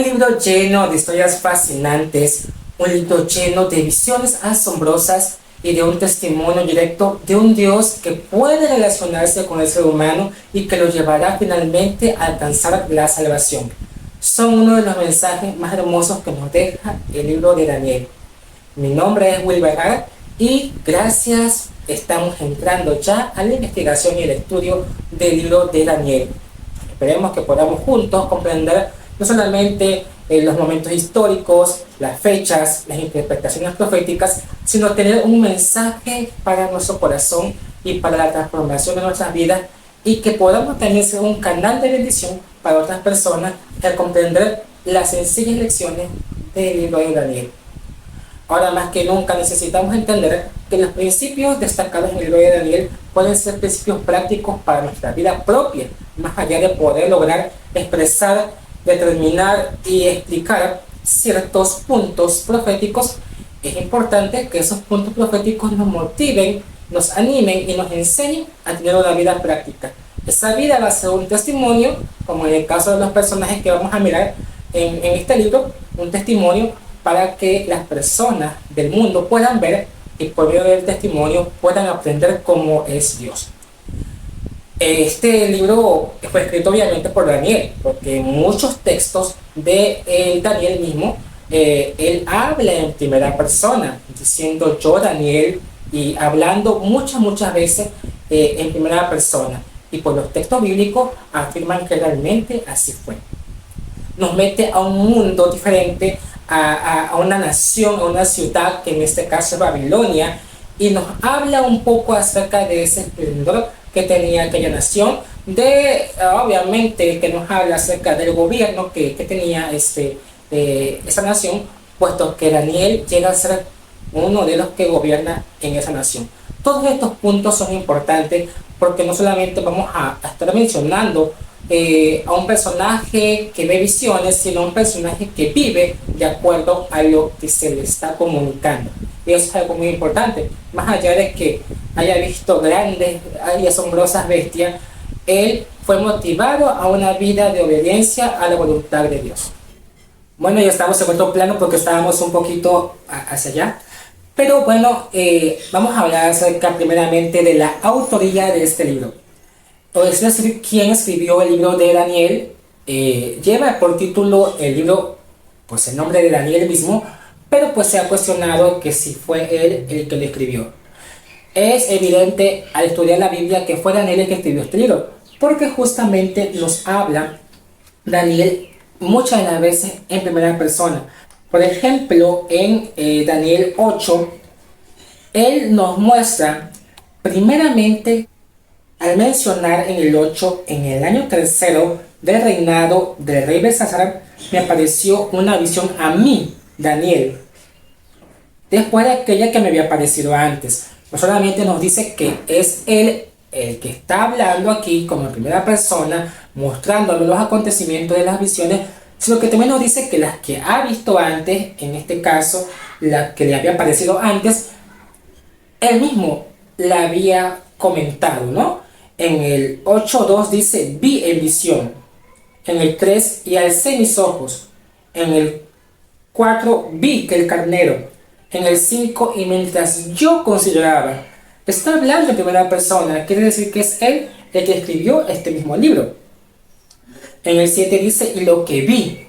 libro lleno de historias fascinantes, un libro lleno de visiones asombrosas y de un testimonio directo de un Dios que puede relacionarse con el ser humano y que lo llevará finalmente a alcanzar la salvación. Son uno de los mensajes más hermosos que nos deja el libro de Daniel. Mi nombre es Wilber Hart y gracias, estamos entrando ya a la investigación y el estudio del libro de Daniel. Esperemos que podamos juntos comprender no solamente los momentos históricos, las fechas, las interpretaciones proféticas, sino tener un mensaje para nuestro corazón y para la transformación de nuestras vidas, y que podamos también ser un canal de bendición para otras personas al comprender las sencillas lecciones del libro de Daniel. Ahora más que nunca necesitamos entender que los principios destacados en el libro de Daniel pueden ser principios prácticos para nuestra vida propia, más allá de poder lograr expresar, determinar y explicar ciertos puntos proféticos. Es importante que esos puntos proféticos nos motiven, nos animen y nos enseñen a tener una vida práctica. Esa vida va a ser un testimonio, como en el caso de los personajes que vamos a mirar en este libro, un testimonio para que las personas del mundo puedan ver y por medio del testimonio puedan aprender cómo es Dios. Este libro fue escrito obviamente por Daniel, porque en muchos textos de Daniel mismo, él habla en primera persona, diciendo yo Daniel, y hablando muchas veces en primera persona. Y por los textos bíblicos afirman que realmente así fue. Nos mete a un mundo diferente, a una nación, a una ciudad, que en este caso es Babilonia, y nos habla un poco acerca de ese esplendor que tenía aquella nación, obviamente que nos habla acerca del gobierno que tenía esa nación, puesto que Daniel llega a ser uno de los que gobierna en esa nación. Todos estos puntos son importantes porque no solamente vamos a estar mencionando a un personaje que ve visiones, sino a un personaje que vive de acuerdo a lo que se le está comunicando. Y eso es algo muy importante. Más allá de que haya visto grandes y asombrosas bestias, él fue motivado a una vida de obediencia a la voluntad de Dios. Bueno, ya estamos en otro plano porque estábamos un poquito hacia allá. Pero bueno, vamos a hablar acerca primeramente de la autoría de este libro. Es decir, quién escribió el libro de Daniel. Lleva por título el libro, pues el nombre de Daniel mismo, pero pues se ha cuestionado que si fue él el que lo escribió. Es evidente al estudiar la Biblia que fue Daniel el que escribió este libro, porque justamente nos habla Daniel muchas de las veces en primera persona. Por ejemplo, en Daniel 8, él nos muestra primeramente, al mencionar en el 8, en el año tercero del reinado del rey Belsasar, me apareció una visión a mí, Daniel, después de aquella que me había aparecido antes. No solamente nos dice que es él el que está hablando aquí como en primera persona, mostrándonos los acontecimientos de las visiones, sino que también nos dice que las que ha visto antes, en este caso, la que le había aparecido antes, él mismo la había comentado, ¿no? En el 8.2 dice, vi en visión. En el 3, y alcé mis ojos. En el 4, vi que el carnero. En el 5, y mientras yo consideraba. Está hablando en primera persona, quiere decir que es él el que escribió este mismo libro. En el 7 dice, y lo que vi.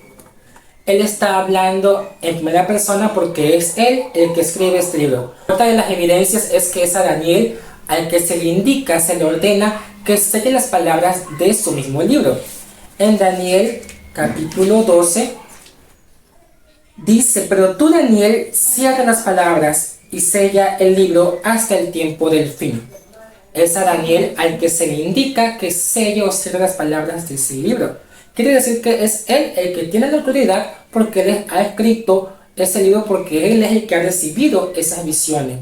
Él está hablando en primera persona porque es él el que escribe este libro. Otra de las evidencias es que es a Daniel al que se le indica, se le ordena que selle las palabras de su mismo libro. En Daniel capítulo 12 dice, pero tú Daniel cierra las palabras y sella el libro hasta el tiempo del fin. Es a Daniel al que se le indica que selle o cierre las palabras de ese libro. Quiere decir que es él el que tiene la autoridad porque él ha escrito ese libro, porque él es el que ha recibido esas visiones.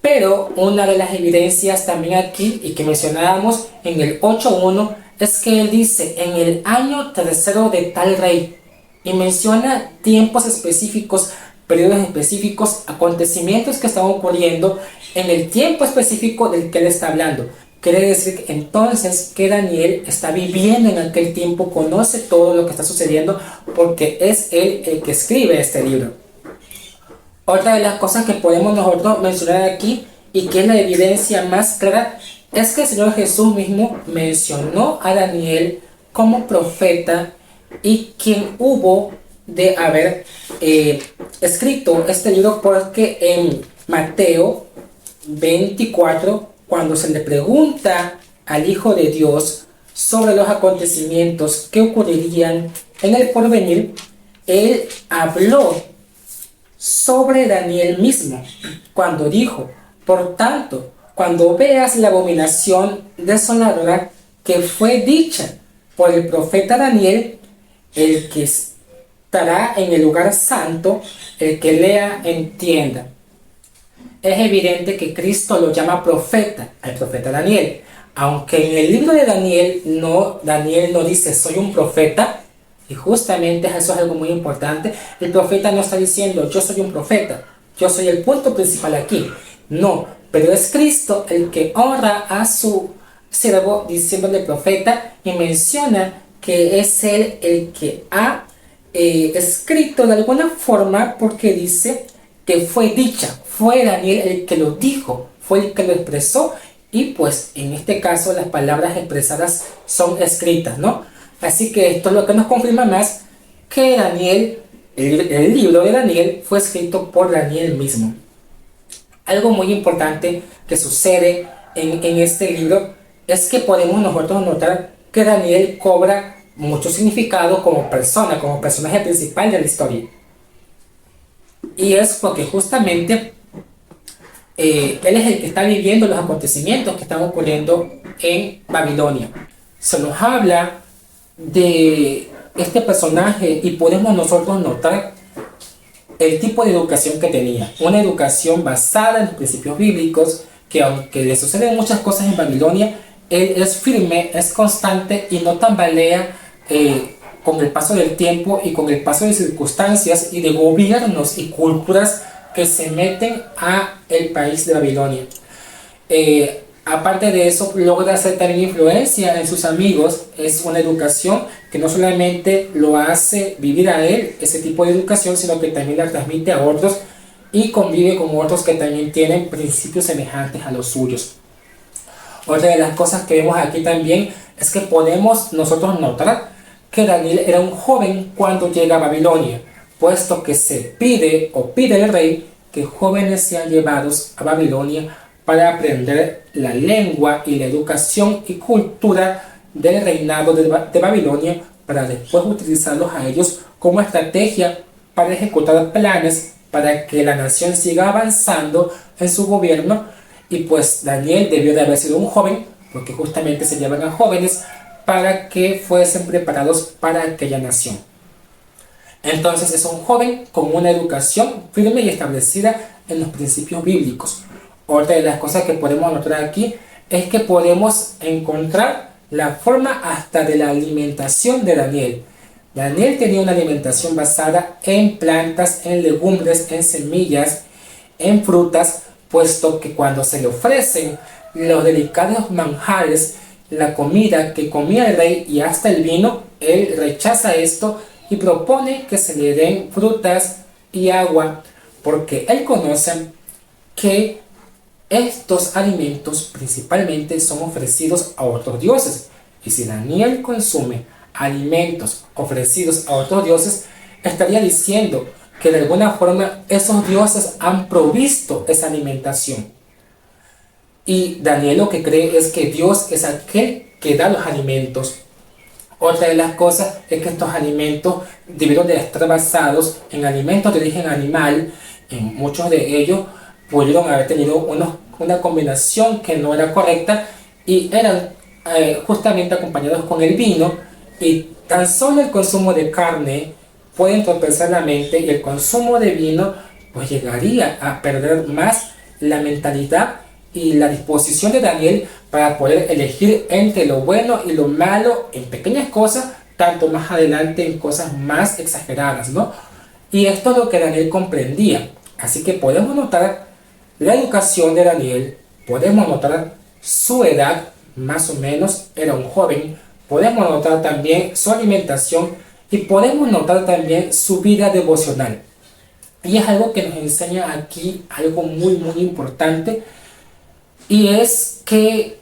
Pero una de las evidencias también aquí, y que mencionábamos en el 8.1, es que él dice, en el año tercero de tal rey, y menciona tiempos específicos, periodos específicos, acontecimientos que están ocurriendo en el tiempo específico del que él está hablando. quiere decir entonces que Daniel está viviendo en aquel tiempo, conoce todo lo que está sucediendo, porque es él el que escribe este libro. Otra de las cosas que podemos nosotros mencionar aquí, y que es la evidencia más clara, es que el Señor Jesús mismo mencionó a Daniel como profeta y quien hubo de haber escrito este libro, porque en Mateo 24, cuando se le pregunta al Hijo de Dios sobre los acontecimientos que ocurrirían en el porvenir, él habló sobre Daniel mismo, cuando dijo: por tanto, cuando veas la abominación desoladora que fue dicha por el profeta Daniel, el que estará en el lugar santo, el que lea entienda. Es evidente que Cristo lo llama profeta, al profeta Daniel. Aunque en el libro de Daniel no dice soy un profeta, y justamente eso es algo muy importante. El profeta no está diciendo yo soy un profeta, yo soy el punto principal aquí. No, pero es Cristo el que honra a su siervo diciéndole profeta, y menciona que es él el que ha escrito de alguna forma, porque dice que fue dicha, fue Daniel el que lo dijo, fue el que lo expresó, y pues en este caso las palabras expresadas son escritas, ¿no? Así que esto es lo que nos confirma más que Daniel, el libro de Daniel fue escrito por Daniel mismo. Algo muy importante que sucede en este libro es que podemos nosotros notar que Daniel cobra mucho significado como persona, como personaje principal de la historia. Y es porque justamente él es el que está viviendo los acontecimientos que están ocurriendo en Babilonia. Se nos habla de este personaje y podemos nosotros notar el tipo de educación que tenía. Una educación basada en los principios bíblicos, que aunque le suceden muchas cosas en Babilonia, él es firme, es constante y no tambalea con el paso del tiempo y con el paso de circunstancias y de gobiernos y culturas que se meten a el país de Babilonia. Aparte de eso, logra hacer también influencia en sus amigos. Es una educación que no solamente lo hace vivir a él, ese tipo de educación, sino que también la transmite a otros y convive con otros que también tienen principios semejantes a los suyos. Otra de las cosas que vemos aquí también es que podemos nosotros notar que Daniel era un joven cuando llega a Babilonia, puesto que se pide el rey que jóvenes sean llevados a Babilonia para aprender la lengua y la educación y cultura del reinado de Babilonia, para después utilizarlos a ellos como estrategia para ejecutar planes para que la nación siga avanzando en su gobierno. Y pues Daniel debió de haber sido un joven, porque justamente se llevan a jóvenes para que fuesen preparados para aquella nación. Entonces es un joven con una educación firme y establecida en los principios bíblicos. Otra de las cosas que podemos notar aquí es que podemos encontrar la forma hasta de la alimentación de Daniel. Daniel tenía una alimentación basada en plantas, en legumbres, en semillas, en frutas, puesto que cuando se le ofrecen los delicados manjares, la comida que comía el rey y hasta el vino, él rechaza esto y propone que se le den frutas y agua, porque él conoce que estos alimentos principalmente son ofrecidos a otros dioses. Y si Daniel consume alimentos ofrecidos a otros dioses, estaría diciendo que de alguna forma esos dioses han provisto esa alimentación. Y Daniel lo que cree es que Dios es aquel que da los alimentos. Otra de las cosas es que estos alimentos debieron de estar basados en alimentos de origen animal. En muchos de ellos pudieron haber tenido una combinación que no era correcta y eran justamente acompañados con el vino, y tan solo el consumo de carne puede entorpecer la mente, y el consumo de vino pues llegaría a perder más la mentalidad y la disposición de Daniel para poder elegir entre lo bueno y lo malo en pequeñas cosas, tanto más adelante en cosas más exageradas, ¿no? Y esto es lo que Daniel comprendía. Así que podemos notar la educación de Daniel, podemos notar su edad, más o menos, era un joven. Podemos notar también su alimentación y podemos notar también su vida devocional. Y es algo que nos enseña aquí algo muy importante, y es que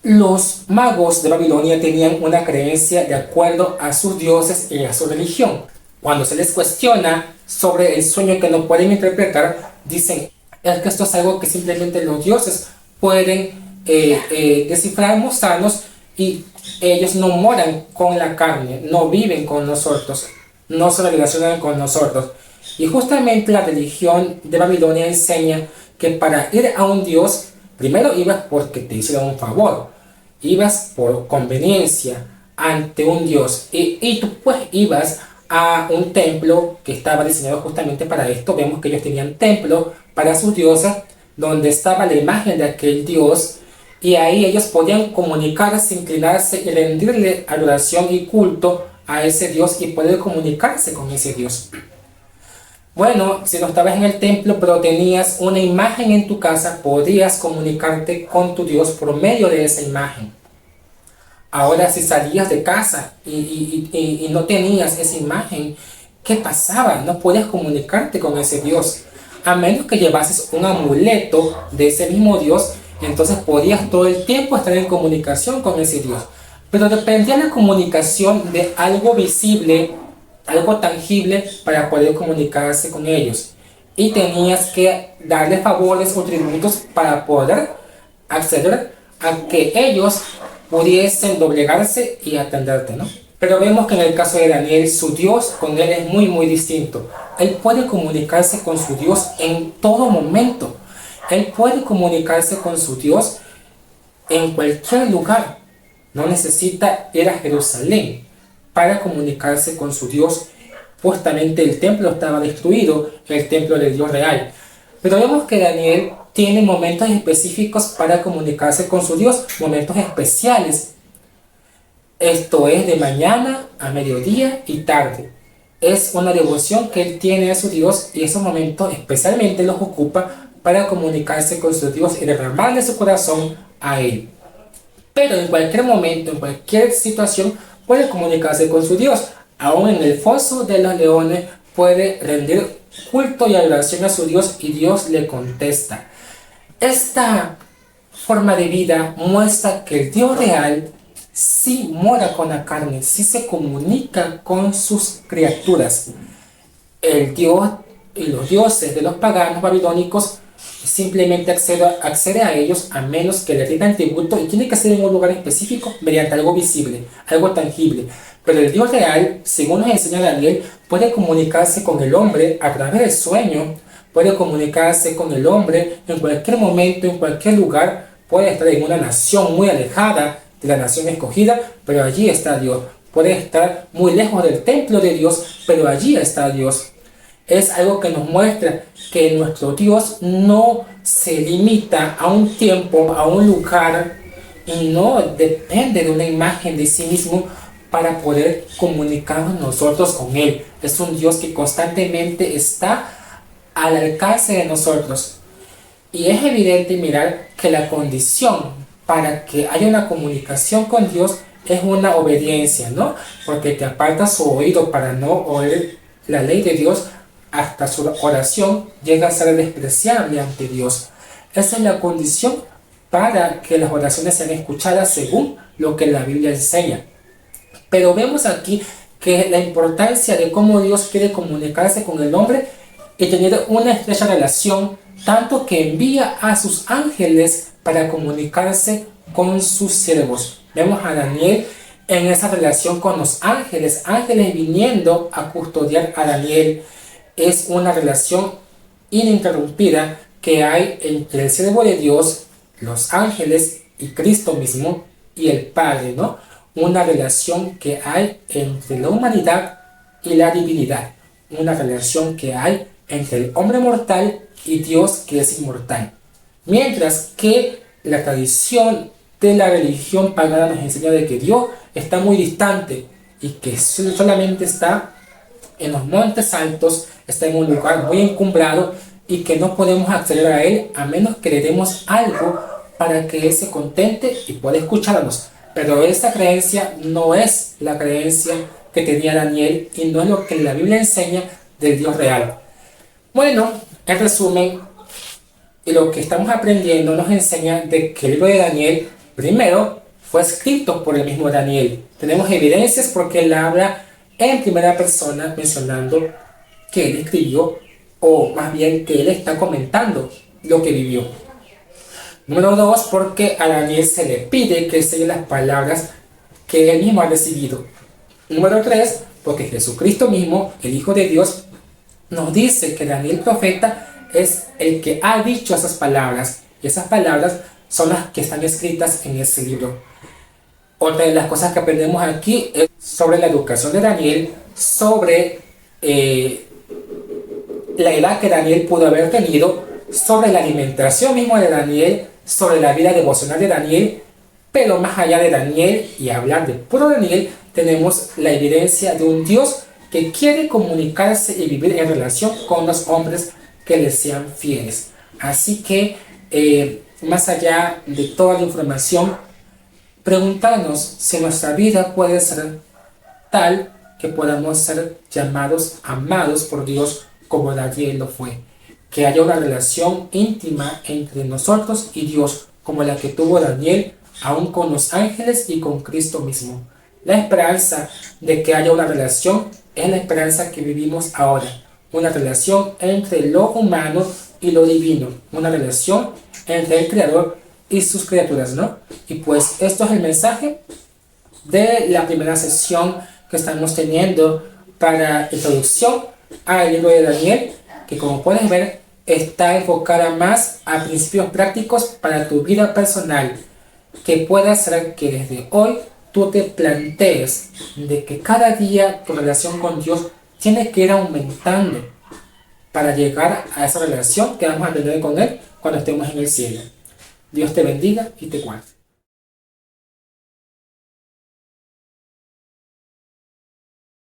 los magos de Babilonia tenían una creencia de acuerdo a sus dioses y a su religión. Cuando se les cuestiona sobre el sueño que no pueden interpretar, dicen es que esto es algo que simplemente los dioses pueden descifrar, mostrarnos, y ellos no moran con la carne, no viven con nosotros, no se relacionan con nosotros. Y justamente la religión de Babilonia enseña que para ir a un dios, primero ibas porque te hicieron un favor, ibas por conveniencia ante un dios, y tú pues ibas a un templo que estaba diseñado justamente para esto. Vemos que ellos tenían templo para sus dioses, donde estaba la imagen de aquel dios, y ahí ellos podían comunicarse, inclinarse y rendirle adoración y culto a ese dios y poder comunicarse con ese dios. Bueno, si no estabas en el templo pero tenías una imagen en tu casa, podías comunicarte con tu Dios por medio de esa imagen. Ahora, si salías de casa y no tenías esa imagen, ¿qué pasaba? No podías comunicarte con ese Dios. A menos que llevases un amuleto de ese mismo Dios, entonces podías todo el tiempo estar en comunicación con ese Dios. Pero dependía la comunicación de algo visible, algo tangible, para poder comunicarse con ellos. Y tenías que darle favores o tributos para poder acceder a que ellos pudiesen doblegarse y atenderte, ¿no? Pero vemos que en el caso de Daniel, su Dios con él es muy distinto. Él puede comunicarse con su Dios en todo momento. Él puede comunicarse con su Dios en cualquier lugar. No necesita ir a Jerusalén para comunicarse con su Dios. Justamente el templo estaba destruido, el templo del Dios real. Pero vemos que Daniel tiene momentos específicos para comunicarse con su Dios, momentos especiales. Esto es de mañana a mediodía y tarde. Es una devoción que él tiene a su Dios, y esos momentos especialmente los ocupa para comunicarse con su Dios y derramarle su corazón a él. Pero en cualquier momento, en cualquier situación, puede comunicarse con su Dios. Aún en el foso de los leones puede rendir culto y adoración a su Dios, y Dios le contesta. Esta forma de vida muestra que el Dios real sí mora con la carne, sí se comunica con sus criaturas. El Dios y los dioses de los paganos babilónicos simplemente accede a ellos a menos que le rindan tributo, y tiene que ser en un lugar específico mediante algo visible, algo tangible. Pero el Dios real, según nos enseña Daniel, puede comunicarse con el hombre a través del sueño, puede comunicarse con el hombre en cualquier momento, en cualquier lugar. Puede estar en una nación muy alejada de la nación escogida, pero allí está Dios. Puede estar muy lejos del templo de Dios, pero allí está Dios. Es algo que nos muestra que nuestro Dios no se limita a un tiempo, a un lugar, y no depende de una imagen de sí mismo para poder comunicarnos nosotros con Él. Es un Dios que constantemente está al alcance de nosotros. Y es evidente mirar que la condición para que haya una comunicación con Dios es una obediencia, ¿no? Porque te apartas su oído para no oír la ley de Dios, hasta su oración llega a ser despreciable ante Dios. Esa es la condición para que las oraciones sean escuchadas según lo que la Biblia enseña. Pero vemos aquí que la importancia de cómo Dios quiere comunicarse con el hombre y tener una estrecha relación, tanto que envía a sus ángeles para comunicarse con sus siervos. Vemos a Daniel en esa relación con los ángeles, ángeles viniendo a custodiar a Daniel. Es una relación ininterrumpida que hay entre el siervo de Dios, los ángeles y Cristo mismo y el Padre, ¿no? Una relación que hay entre la humanidad y la divinidad. Una relación que hay entre el hombre mortal y Dios, que es inmortal. Mientras que la tradición de la religión pagana nos enseña de que Dios está muy distante y que solamente está en los montes altos, está en un lugar muy encumbrado y que no podemos acceder a Él a menos que le demos algo para que Él se contente y pueda escucharnos. Pero esta creencia no es la creencia que tenía Daniel y no es lo que la Biblia enseña del Dios real. Bueno, en resumen, lo que estamos aprendiendo nos enseña de que el libro de Daniel, primero, fue escrito por el mismo Daniel. Tenemos evidencias porque él habla en primera persona mencionando que él escribió, o más bien que él está comentando lo que vivió. Número 2, porque a Daniel se le pide que selle las palabras que él mismo ha recibido. Número 3, porque Jesucristo mismo, el Hijo de Dios, nos dice que Daniel profeta es el que ha dicho esas palabras, y esas palabras son las que están escritas en ese libro. Otra de las cosas que aprendemos aquí es sobre la educación de Daniel, sobre la edad que Daniel pudo haber tenido, sobre la alimentación misma de Daniel, sobre la vida devocional de Daniel, pero más allá de Daniel y hablar de puro Daniel, tenemos la evidencia de un Dios que quiere comunicarse y vivir en relación con los hombres que le sean fieles. Así que, más allá de toda la información, preguntarnos si nuestra vida puede ser tal que podamos ser llamados, amados por Dios como Daniel lo fue. Que haya una relación íntima entre nosotros y Dios como la que tuvo Daniel, aún con los ángeles y con Cristo mismo. La esperanza de que haya una relación es la esperanza que vivimos ahora. Una relación entre lo humano y lo divino. Una relación entre el Creador y sus criaturas, ¿no? Y pues esto es el mensaje de la primera sesión que estamos teniendo para introducción al libro de Daniel, que como puedes ver está enfocada más a principios prácticos para tu vida personal, que pueda hacer que desde hoy tú te plantees de que cada día tu relación con Dios tiene que ir aumentando para llegar a esa relación que vamos a tener con Él cuando estemos en el cielo. Dios te bendiga y te guarde.